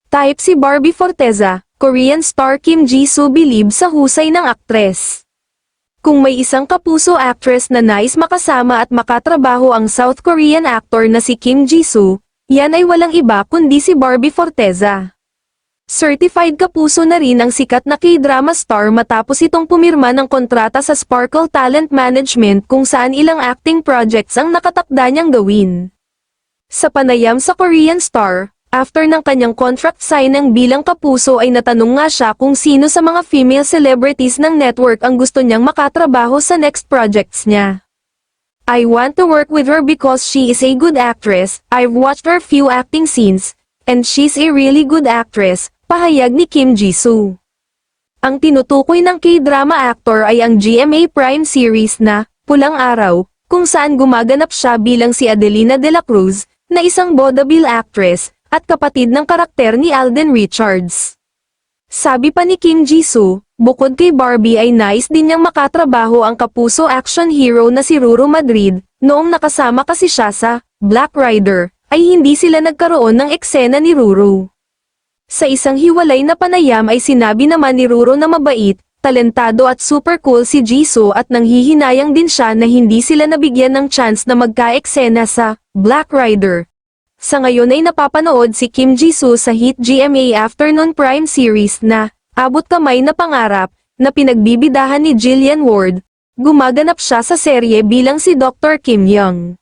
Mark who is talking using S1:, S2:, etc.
S1: Type si Barbie Forteza, Korean star Kim Jisoo bilib sa husay ng aktres. Kung may isang kapuso actress na nais makasama at makatrabaho ang South Korean actor na si Kim Jisoo, yan ay walang iba kundi si Barbie Forteza. Certified kapuso na rin ang sikat na K-drama star matapos itong pumirma ng kontrata sa Sparkle Talent Management kung saan ilang acting projects ang nakatakda niyang gawin. Sa panayam sa Korean star, after ng kanyang contract signing bilang kapuso ay natanong nga siya kung sino sa mga female celebrities ng network ang gusto niyang makatrabaho sa next projects niya. I want to work with her because she is a good actress, I've watched her few acting scenes, and she's a really good actress, pahayag ni Kim Jisoo. Ang tinutukoy ng K-drama actor ay ang GMA Prime series na Pulang Araw, kung saan gumaganap siya bilang si Adelina de la Cruz, na isang vaudeville actress, at kapatid ng karakter ni Alden Richards. Sabi pa ni Kim Jisoo, bukod kay Barbie ay nais din niyang makatrabaho ang kapuso action hero na si Ruru Madrid, noong nakasama kasi siya sa Black Rider, ay hindi sila nagkaroon ng eksena ni Ruru. Sa isang hiwalay na panayam ay sinabi naman ni Ruru na mabait, talentado at super cool si Jisoo at nanghihinayang din siya na hindi sila nabigyan ng chance na magka-eksena sa Black Rider. Sa ngayon ay napapanood si Kim Jisoo sa hit GMA Afternoon Prime series na Abot Kamay na Pangarap, na pinagbibidahan ni Jillian Ward. Gumaganap siya sa serye bilang si Dr. Kim Young.